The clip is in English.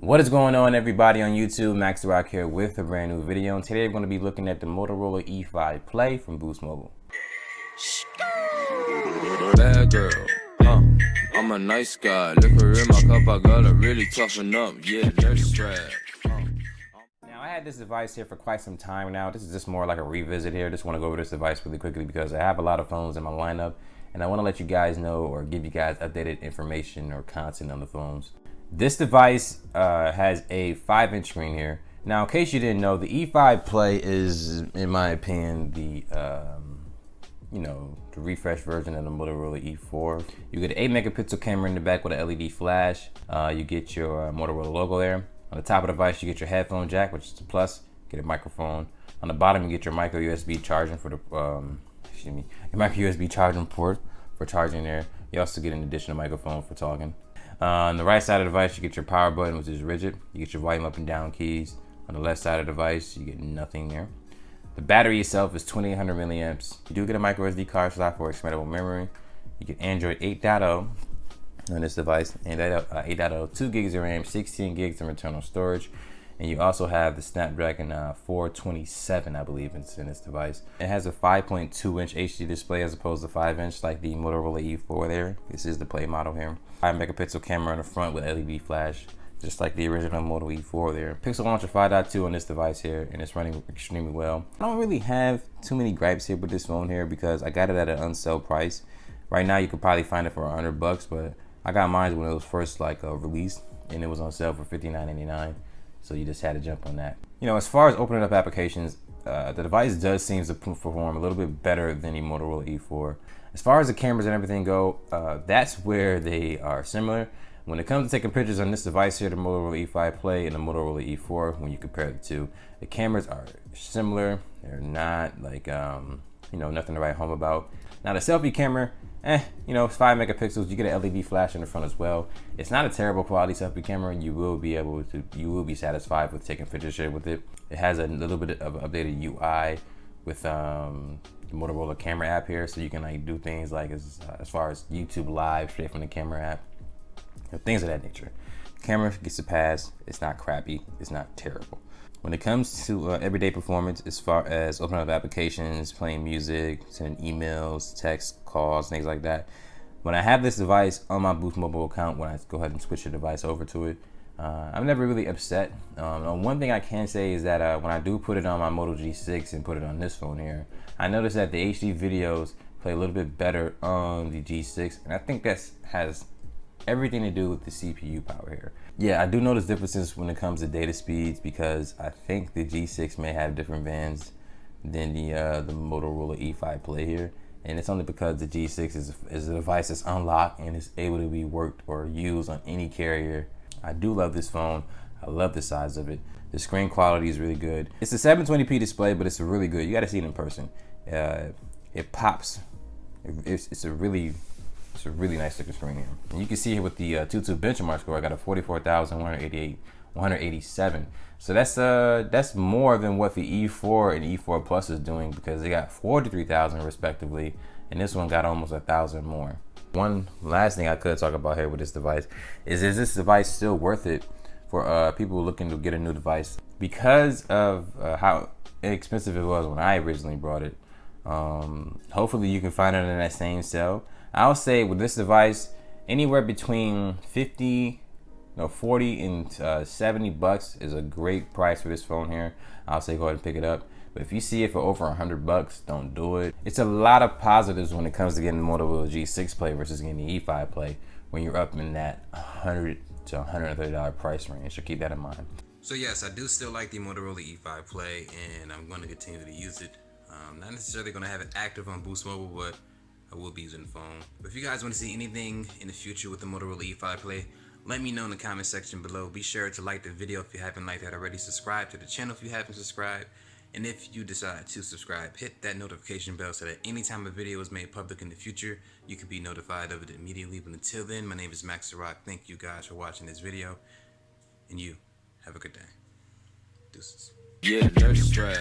What is going on, everybody on YouTube? Max the Rock here with a brand new video, and today we're going to be looking at the Motorola E5 Play from Boost Mobile. Bad girl, I'm a nice guy. Liquor in my cup, I gotta really toughen up. Yeah, nurse strap. Now, I had this device here for quite some time now. This is just more like a revisit here. Just want to go over this device really quickly because I have a lot of phones in my lineup, and I want to let you guys know or give you guys updated information or content on the phones. This device has a 5-inch screen here. Now, in case you didn't know, the E5 Play is, in my opinion, the the refresh version of the Motorola E4. You get an 8-megapixel camera in the back with an LED flash. You get your Motorola logo there. On the top of the device, you get your headphone jack, which is a plus. Get a microphone. On the bottom, you get your micro USB charging for the your micro USB charging port for charging there. You also get an additional microphone for talking. On the right side of the device, you get your power button, which is rigid. You get your volume up and down keys. On the left side of the device, you get nothing there. The battery itself is 2800 milliamps. You do get a micro SD card slot for expandable memory. You get Android 8.0 on this device, and 8.0, 2 gigs of RAM, 16 gigs of internal storage. And you also have the Snapdragon 427, I believe, it's in this device. It has a 5.2-inch HD display as opposed to 5-inch like the Motorola E4 there. This is the Play model here. 5-megapixel camera on the front with LED flash, just like the original Moto E4 there. Pixel Launcher 5.2 on this device here, and it's running extremely well. I don't really have too many gripes here with this phone here because I got it at an unsale price. Right now, you could probably find it for $100, but I got mine when it was first released, and it was on sale for $59.99. So you just had to jump on that. You know, as far as opening up applications, the device does seem to perform a little bit better than the Motorola E4. As far as the cameras and everything go, that's where they are similar. When it comes to taking pictures on this device here, the Motorola E5 Play and the Motorola E4, when you compare the two, the cameras are similar. They're not nothing to write home about. Now the selfie camera, it's 5 megapixels. You get an LED flash in the front as well. It's not a terrible quality selfie camera. You will be satisfied with taking pictures here with it. It has a little bit of updated UI with the Motorola camera app here, so you can do things like as far as YouTube Live straight from the camera app, things of that nature. Camera gets a pass. It's not crappy. It's not terrible. When it comes to everyday performance, as far as opening up applications, playing music, sending emails, text, calls, things like that, when I have this device on my Boost Mobile account, when I go ahead and switch the device over to it, I'm never really upset. One thing I can say is that when I do put it on my Moto G6 and put it on this phone here, I notice that the HD videos play a little bit better on the G6, and I think that has everything to do with the CPU power here. Yeah, I do notice differences when it comes to data speeds because I think the G6 may have different bands than the Motorola E5 Play here, and it's only because the G6 is a device that's unlocked and is able to be worked or used on any carrier. I do love this phone. I love the size of it. The screen quality is really good. It's a 720p display, but it's really good. You got to see it in person. It pops. It's a really nice looking screen here. And you can see here with the 2.2 benchmark score, I got a 187. So that's more than what the E4 and E4 Plus is doing because they got 43,000 respectively, and this one got almost 1,000 more. One last thing I could talk about here with this device is this device still worth it for people looking to get a new device? Because of how inexpensive it was when I originally brought it. Hopefully you can find it in that same sale. I'll say with this device, anywhere between 40 and $70 is a great price for this phone here. I'll say go ahead and pick it up. But if you see it for over $100, don't do it. It's a lot of positives when it comes to getting the Motorola G6 Play versus getting the E5 Play when you're up in that $100 to $130 price range. So keep that in mind. So yes, I do still like the Motorola E5 Play, and I'm going to continue to use it. Not necessarily going to have it active on Boost Mobile, but I will be using the phone. But if you guys want to see anything in the future with the Motorola E5 Play, let me know in the comment section below. Be sure to like the video if you haven't liked that already. Subscribe to the channel if you haven't subscribed. And if you decide to subscribe, hit that notification bell so that anytime a video is made public in the future, you can be notified of it immediately. But until then, my name is Max the Rock. Thank you guys for watching this video. And you, have a good day. Deuces. Yeah, nurse strap.